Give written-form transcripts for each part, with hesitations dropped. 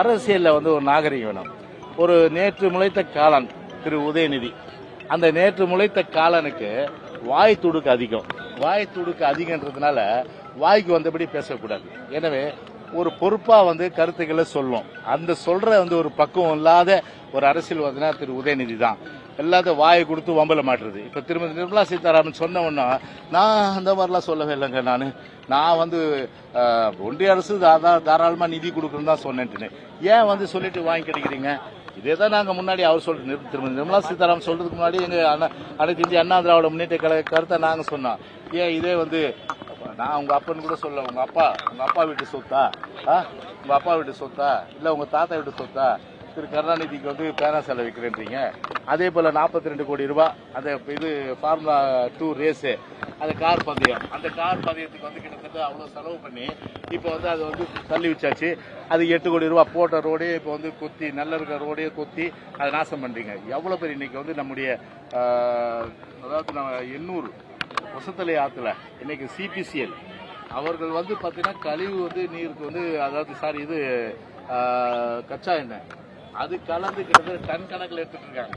அரசியல்ல வந்து ஒரு நாகரிகம் வேணும். ஒரு நேற்று முளைத்த காளான் திரு உதயநிதி, அந்த நேற்று முளைத்த காளானுக்கு வாய் துடுக்கு அதிகம். வாய் துடுக்கு அதிகன்றதுனால வாய்க்கு வந்தபடி பேசக்கூடாது. எனவே ஒரு பொறுப்பா வந்து கருத்துக்களை சொல்லும். அந்த சொல்ற வந்து ஒரு பக்குவம் இல்லாத ஒரு அரசியல்வாதினா திரு உதயநிதி தான். எல்லாத்தையும் வாயை கொடுத்து வம்பல மாட்டுறது. இப்ப திருமதி நிர்மலா சீதாராமன் சொன்ன உடனே நான் அந்த மாதிரிலாம் சொல்லவே இல்லைங்க. நான் வந்து ஒன்றிய அரசு தாராளமா நிதி கொடுக்குறேன்னு தான் சொன்னேன்ட்டு ஏன் வந்து சொல்லிட்டு வாங்கி கிடைக்கிறீங்க? இதே தான் நாங்க முன்னாடி அவர் திருமதி நிர்மலா சீதாராமன் சொல்றதுக்கு முன்னாடி எங்க அனைத்து இந்திய அண்ணா திராவிட முன்னேற்ற கருத்தை நாங்க சொன்னோம். ஏன் இதே வந்து நான் உங்க அப்பன்னு கூட சொல்ல, உங்க அப்பா வீட்டு சொத்தா, உங்க அப்பா வீட்டு சொத்தா இல்ல உங்க தாத்தா வீட்டு சொத்தா? திரு கருணாநிதிக்கு வந்து பேனா செலவு வைக்கிறேன்றீங்க. அதே போல 42 கோடி ரூபாய் அந்த இது ஃபார்முலா 2 ரேஸு, அந்த கார் பந்தயம், அந்த கார் பந்தயத்துக்கு வந்து கிட்டத்தட்ட அவ்வளவு செலவு பண்ணி இப்போ வந்து அது வந்து தள்ளி வச்சாச்சு. அது 8 கோடி ரூபாய் போட்ட ரோடே இப்போ வந்து கொத்தி, நல்ல இருக்கிற ரோடே கொத்தி அதை நாசம் பண்றீங்க. எவ்வளவு பேர் இன்னைக்கு வந்து நம்முடைய அதாவது நம்ம எண்ணூர் வசத்தலை ஆத்துல இன்னைக்கு சிபிசிஎல் அவர்கள் வந்து பாத்தீங்கன்னா கழிவு வந்து நீருக்கு வந்து அதாவது இது கச்சா எண்ணெய் அது கலந்து கிட்டத்தட்ட டன் கணக்கில் எடுத்துட்டு இருக்காங்க.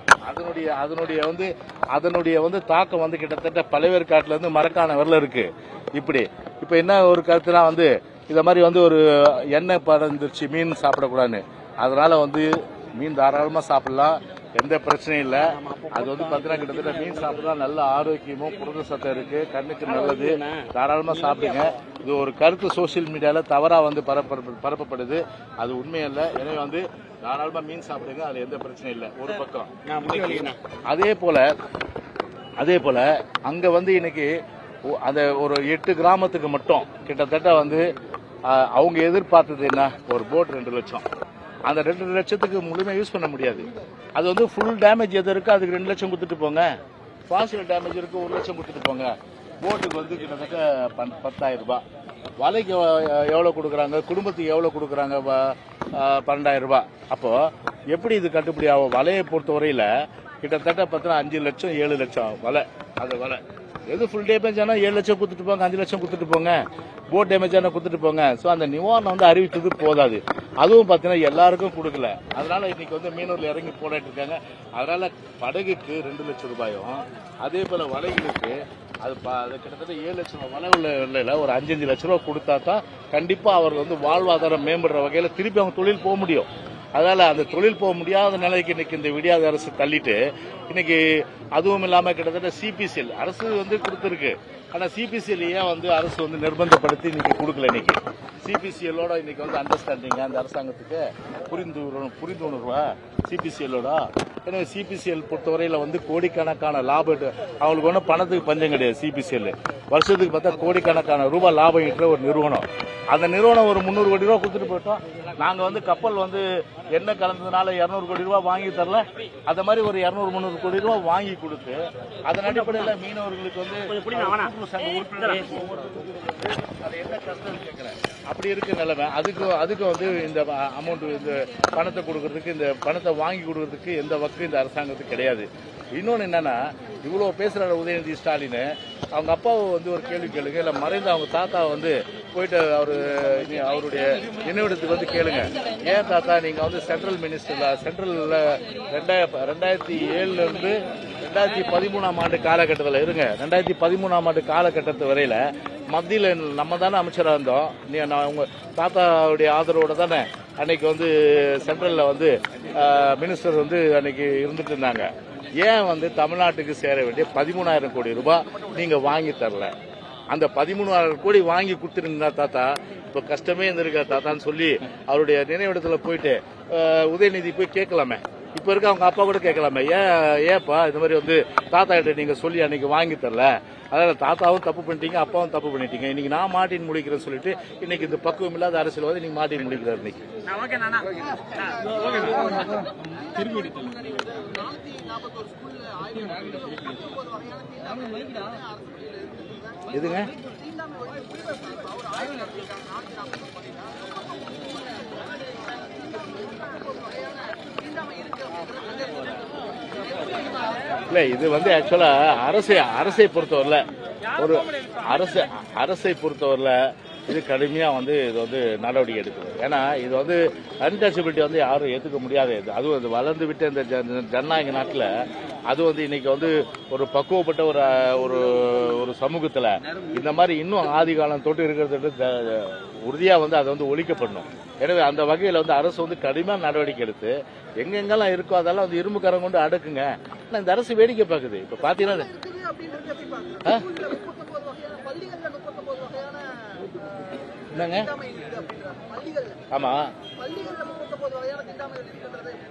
அதனுடைய வந்து தாக்கம் வந்து கிட்டத்தட்ட பழையவேற்காட்டுல இருந்து மரக்கான வரல இருக்கு. இப்ப என்ன ஒரு கருத்துனா வந்து இத மாதிரி வந்து ஒரு எண்ணெய் பறந்துருச்சு, மீன் சாப்பிடக்கூடாதுன்னு. அதனால வந்து மீன் தாராளமா சாப்பிடலாம், எந்த பிரச்சனையும் இல்லை. அது வந்து பாத்தீங்கன்னா கிட்டத்தட்ட மீன் சாப்பிட்டா நல்ல ஆரோக்கியமும் புரத சத்தம் இருக்கு, கண்ணுக்கு நல்லது, தாராளமா சாப்பிடுங்க. இது ஒரு கருத்து சோசியல் மீடியால தவறா வந்து பரப்பப்படுது, அது உண்மையல்ல. எனவே வந்து தாராளமா மீன் சாப்பிடுங்க, அது எந்த பிரச்சனையும் இல்லை. ஒரு பக்கம் அதே போல அங்க வந்து இன்னைக்கு அந்த ஒரு 8 கிராமத்துக்கு மட்டும் கிட்டத்தட்ட வந்து அவங்க எதிர்பார்த்தது என்ன, ஒரு போட் 2 லட்சம். அந்த 2 லட்சத்துக்கு முழுமையாக யூஸ் பண்ண முடியாது. அது வந்து ஃபுல் டேமேஜ் எது இருக்கு அதுக்கு 2 லட்சம் கொடுத்துட்டு போங்க, பார்ஷியல் டேமேஜ் இருக்கு 1 லட்சம் கொடுத்துட்டு போங்க. போட்டுக்கு வந்து கிட்டத்தட்ட 10,000 ரூபாய், வலைக்கு எவ்வளவு கொடுக்குறாங்க, குடும்பத்துக்கு எவ்வளவு கொடுக்குறாங்க, 12,000 ரூபாய். அப்போ எப்படி இது கட்டுப்படி ஆகும்? வலையை பொறுத்தவரையில கிட்டத்தட்ட 5 லட்சம் 7 லட்சம் வலை. அந்த வலை எது ஃபுல் டேமேஜ் ஆனால் 7 லட்சம் கொடுத்துட்டு போங்க, 5 லட்சம் கொடுத்துட்டு போங்க, போட் டேமேஜ் ஆனால் கொடுத்துட்டு போங்க. ஸோ அந்த நிவாரணம் வந்து அறிவித்தது போதாது. அதுவும் பார்த்தீங்கன்னா எல்லாருக்கும் கொடுக்கல. அதனால இன்னைக்கு வந்து மீனூர்ல இறங்கி போராட்டு இருக்காங்க. அதனால படகுக்கு 2 லட்சம் ரூபாயும், அதே போல வலைகளுக்கு அது கிட்டத்தட்ட 7 லட்சம் வலை உள்ள ஒரு 5 லட்சம் ரூபாய் கொடுத்தா தான் கண்டிப்பா அவர்கள் வந்து வாழ்வாதாரம் மேம்படுற வகையில் திருப்பி அவங்க தொழில் போக முடியும். அதனால அந்த தொழில் போக முடியாத நிலைக்கு இன்னைக்கு இந்த விடியாத அரசு தள்ளிட்டு இன்னைக்கு அதுவும் இல்லாம கிட்டத்தட்ட சிபிசிஎல் அரசு வந்து கொடுத்திருக்கு. ஆனா சிபிசிஎல் ஏன் வந்து அரசு வந்து நிர்பந்தப்படுத்தி இன்னைக்கு கொடுக்கல? இன்னைக்கு சிபிசிஎல்லோட இன்னைக்கு வந்து அண்டர்ஸ்டாண்டிங் அந்த அரசாங்கத்துக்கு புரிந்துணர்வா சிபிசிஎல்லோட. எனவே சிபிசிஎல் பொறுத்தவரையில வந்து கோடிக்கணக்கான லாபம், அவங்களுக்கு ஒன்றும் பணத்துக்கு பஞ்சம் கிடையாது. சிபிசிஎல் வருஷத்துக்கு பார்த்தா கோடிக்கணக்கான ரூபாய் லாபம் ஈட்டுற ஒரு நிறுவனம். அந்த நிறுவனம் ஒரு 300 கோடி ரூபாய் கொடுத்துட்டு போயிட்டோம். நாங்க வந்து கப்பல் வந்து எண்ணெய் கலந்ததுனால 200 கோடி ரூபாய் வாங்கி தரல. அந்த மாதிரி ஒரு 200-300 கோடி ரூபாய் வாங்கி கொடுத்து அதன் அடிப்படையில் மீனவர்களுக்கு வந்து அது என்ன கஷ்டம் கேட்கிறேன். அப்படி இருக்கு நிலைமை. அதுக்கு வந்து இந்த அமௌண்ட், இந்த பணத்தை கொடுக்கறதுக்கு, இந்த பணத்தை வாங்கி கொடுக்கறதுக்கு எந்த வக்கு இந்த அரசாங்கத்துக்கு கிடையாது. இன்னொன்னு என்னன்னா, இவ்வளவு பேசுற உதயநிதி ஸ்டாலின் அவங்க அப்பாவை வந்து ஒரு கேள்வி கேளுங்க, இல்ல மறைந்த அவங்க தாத்தாவை வந்து போயிட்டு அவருடைய நினைவிடத்துக்கு வந்து கேளுங்க. ஏன் தாத்தா நீங்க வந்து சென்ட்ரல் மினிஸ்டர்ல, சென்ட்ரல்ல 2007 இருந்து 2013ஆம் ஆண்டு காலகட்டத்தில் இருங்க, 2013ஆம் ஆண்டு காலகட்டத்து வரையில மத்தியில் நம்ம தானே அமைச்சராக இருந்தோம். நான் உங்க தாத்தாவுடைய ஆதரவோட தானே அன்னைக்கு வந்து சென்ட்ரல்ல வந்து மினிஸ்டர் வந்து அன்னைக்கு இருந்துட்டு இருந்தாங்க. ஏன் வந்து தமிழ்நாட்டுக்கு சேர வேண்டிய 13,000 கோடி ரூபாய் நீங்க வாங்கி தரல? அந்த 13,000 கோடி வாங்கி கொடுத்துருந்தா தாத்தா இப்ப கஷ்டமே இருந்திருக்கா தாத்தான்னு சொல்லி அவருடைய நினைவிடத்துல போயிட்டு உதயநிதி போய் கேட்கலாமே. இப்ப இருக்க அவங்க அப்பா கூட கேட்கலாமே, ஏப்பா இந்த மாதிரி வந்து தாத்தா கிட்ட நீங்க சொல்லி அன்னைக்கு வாங்கி தரல, அதனால தாத்தாவும் தப்பு பண்ணிட்டீங்க, அப்பாவும் தப்பு பண்ணிட்டீங்க, இன்னைக்கு நான் மாட்டின் முடிக்கிறேன்னு சொல்லிட்டு இன்னைக்கு இந்த பக்குவம் இல்லாத அரசியல்வாதி இன்னைக்கு மாட்டின் முடிக்கிறார். இன்னைக்கு எதுங்க இல்ல, இது வந்து ஆக்சுவலா அரசை பொறுத்தவரையில ஒரு அரசை பொறுத்தவரையில இது கடுமையாக வந்து இது வந்து நடவடிக்கை எடுக்குது. ஏன்னா இது வந்து அன்டச்சபிலிட்டி வந்து யாரும் ஏற்றுக்க முடியாது. அதுவும் அது வளர்ந்து விட்ட இந்த ஜனநாயக நாட்டில் அது வந்து இன்னைக்கு வந்து ஒரு பக்குவப்பட்ட ஒரு ஒரு சமூகத்தில் இந்த மாதிரி இன்னும் ஆதி காலம் தொட்டு இருக்கிறது உறுதியாக வந்து அதை வந்து ஒழிக்கப்படணும். எனவே அந்த வகையில் வந்து அரசு வந்து கடுமையான நடவடிக்கை எடுத்து எங்கெங்கெல்லாம் இருக்கோ அதெல்லாம் வந்து இரும்பு கரம் கொண்டு அடக்குங்க. ஆனால் இந்த அரசு வேடிக்கை பார்க்குது. இப்போ பார்த்தீங்கன்னா என்னங்க ஆமா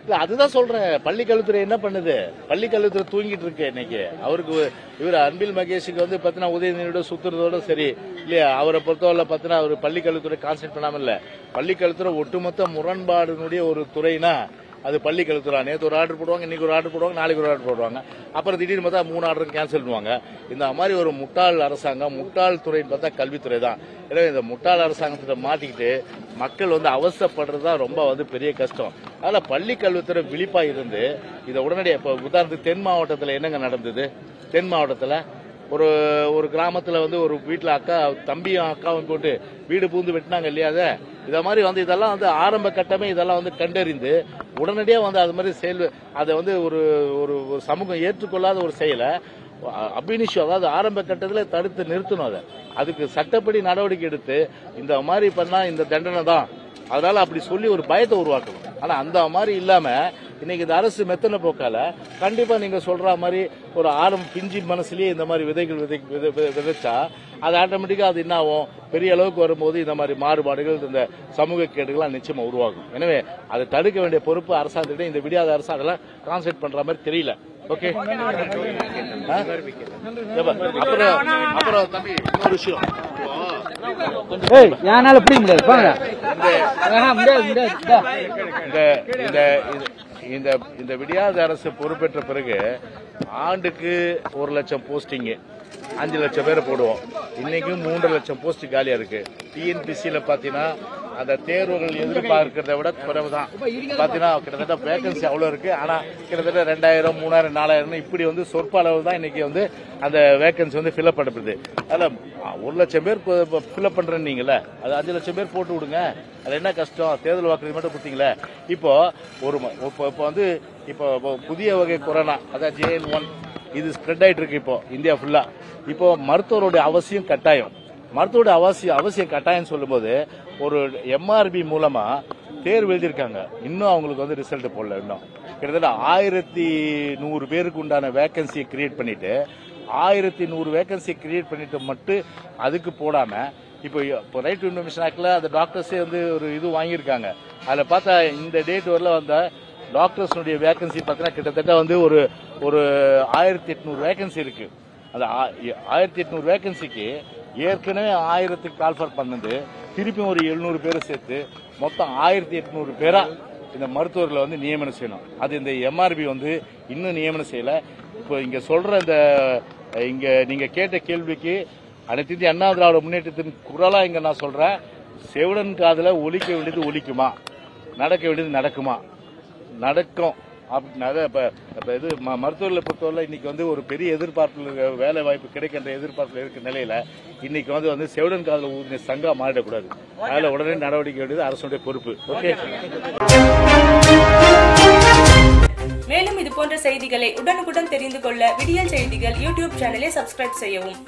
இல்ல அதுதான் சொல்றேன். பள்ளி கல்வித்துறை என்ன பண்ணுது? பள்ளி கல்வித்துறை தூங்கிட்டு இருக்கு இன்னைக்கு. அவருக்கு இவர் அன்பில் மகேஷுக்கு வந்து பாத்தீங்கன்னா உதயநிதியோட சுத்துறதோட சரி இல்லையா, அவரை பொறுத்தவரை பாத்தீங்கன்னா அவர் பள்ளி கல்வித்துறை கான்சென்ட் பண்ணாம இல்ல. பள்ளி கல்வித்துறை ஒட்டுமொத்த முரண்பாடுனுடைய ஒரு துறைனா அது பள்ளி கல்வித்துறை. நேற்று ஒரு ஆர்டர் போடுவாங்க, இன்னைக்கு ஒரு ஆர்டர் போடுவாங்க, நாளைக்கு ஒரு ஆர்டர் போடுவாங்க, அப்புறம் திடீர்னு பார்த்தா 3 ஆர்டர் கேன்சல் பண்ணுவாங்க. இந்த மாதிரி ஒரு முட்டாள் அரசாங்கம், முட்டாள் துறைன்னு பார்த்தா கல்வித்துறை தான். எனவே இந்த முட்டாள் அரசாங்கத்தை மாட்டிக்கிட்டு மக்கள் வந்து அவசரப்படுறது தான் ரொம்ப வந்து பெரிய கஷ்டம். அதனால பள்ளி கல்வித்துறை விழிப்பா இருந்து இதை உடனடியாக இப்போ உதாரணத்துக்கு தென் மாவட்டத்தில் என்னங்க நடந்தது? தென் மாவட்டத்தில் ஒரு கிராமத்தில் வந்து ஒரு வீட்டில் தம்பியும் அக்காவும் போட்டு வீடு பூந்து வெட்டினாங்க இல்லையா? இதை மாதிரி வந்து இதெல்லாம் வந்து ஆரம்ப கட்டமே இதெல்லாம் வந்து கண்டறிந்து உடனடியாக வந்து அது மாதிரி அதை வந்து ஒரு சமூகம் ஏற்றுக்கொள்ளாத ஒரு செயலை அபினிஷம், அதாவது ஆரம்ப கட்டத்தில் தடுத்து நிறுத்தணும். அதுக்கு சட்டப்படி நடவடிக்கை எடுத்து இந்த மாதிரி பண்ணா இந்த தண்டனை தான், அதனால அப்படி சொல்லி ஒரு பயத்தை உருவாக்கணும். ஆனா அந்த மாதிரி இல்லாம இன்னைக்கு இந்த அரசு மெத்தனை போக்கால கண்டிப்பா நீங்க சொல்ற மாதிரி ஒரு பிஞ்சு மனசுலயே இந்த மாதிரி விதைகள் விதைச்சா அது ஆட்டோமேட்டிக்கா அது என்ன ஆகும், பெரிய அளவுக்கு வரும்போது இந்த மாதிரி மாறுபாடுகள் இந்த சமூக கேடுகள்லாம் நிச்சயமா உருவாகும். எனவே அதை தடுக்க வேண்டிய பொறுப்பு அரசாங்கத்திட்ட இந்த விடியாத அரசு அதெல்லாம் கான்சென்ட்ரேட் பண்ற மாதிரி தெரியல. ஓகே, அப்புறம் தம்பி இன்னொரு விஷயம், இந்த விடியாத அரசு பொறுப்பேற்ற பிறகு ஆண்டுக்கு 1 லட்சம் போஸ்டிங் 5 லட்சம் பேரை போடுவோம். இன்னைக்கும் 3 லட்சம் போஸ்ட் காலியா இருக்கு. டிஎன்பிசியில பாத்தீங்கன்னா அந்த தேர்வுகள் எதிர்பார்க்கிறத விட குறைவுதான். பாத்தீங்கன்னா கிட்டத்தட்ட வேகன்சி அவ்வளவு இருக்கு. ஆனா கிட்டத்தட்ட 2000, 3000, 4000 இப்படி வந்து சொற்ப அளவு தான் இன்னைக்கு வந்து அந்த வேகன்சி வந்து ஃபில்அப் பண்ணப்படுது. அதுல 1 லட்சம் பேர் ஃபில்அப் பண்றீங்களே, அது 5 லட்சம் பேர் போட்டு விடுங்க. அது என்ன கஷ்டம்? தேர்தல் வாக்குறுதி மட்டும் கொடுத்தீங்களே. இப்போ வந்து இப்போ புதிய வகை கொரோனா, அதாவது JN1 இது ஸ்ப்ரெட் ஆயிட்டு இருக்கு இப்போ இந்தியா ஃபுல்லா. இப்போ மருத்துவருடைய அவசியம் கட்டாயம், மருத்துவருடைய அவசியம் கட்டாயம் சொல்லும் போது ஒரு MRB மூலமா தேர்வு எழுதியிருக்காங்க. இன்னும் அவங்களுக்கு வந்து ரிசல்ட் போடல. இன்னும் கிட்டத்தட்ட 1100 பேருக்கு உண்டான வேகன்சியை கிரியேட் பண்ணிட்டு 1100 வேகன்சி கிரியேட் பண்ணிட்டு மட்டும் அதுக்கு போடாம இப்போ ரைட் டு இன்ஃபர்மேஷன் ஆக்ட்ல அந்த டாக்டர்ஸே வந்து ஒரு இது வாங்கியிருக்காங்க. அதில் பார்த்தா இந்த டேட் வரல வந்த டாக்டர்ஸுடைய வேகன்சி பார்த்தீங்கன்னா கிட்டத்தட்ட வந்து ஒரு 1800 வேகன்சி இருக்கு. அந்த 1800 வேகன்சிக்கு ஏற்கனவே 1000க்கு கால்ஃபர் பண்ணது, திருப்பி ஒரு 700 பேரை சேர்த்து மொத்தம் 1800 பேரா இந்த மருத்துவர்களை வந்து நியமனம் செய்யணும். அது இந்த MRB வந்து இன்னும் நியமனம் செய்யல. இப்போ இங்க சொல்ற இங்க நீங்க கேட்ட கேள்விக்கு அனைத்து இந்திய அண்ணா திராவிட முன்னேற்றத்தின் குரலா இங்க நான் சொல்றேன், செவிடன் காதுல ஒலிக்க வேண்டியது ஒலிக்குமா, நடக்க வேண்டியது நடக்குமா? நடக்கும். இது மருத்துவர்களை பொறுத்தவரை இன்னைக்கு வந்து ஒரு பெரிய எதிர்பார்ப்பு, வேலை வாய்ப்பு கிடைக்கின்ற எதிர்பார்ப்புல இருக்கிற நிலையில இன்னைக்கு வந்து செவிடன் காதல ஊதிய சங்கா மாறிடக்கூடாது. அதில் உடனே நடவடிக்கை வேண்டியது அரசுடைய பொறுப்பு. ஓகே. மேலும் இது போன்ற செய்திகளை உடனுக்குடன் தெரிந்து கொள்ள விடியல் செய்திகள் யூடியூப் சேனலை சப்ஸ்கிரைப் செய்யவும்.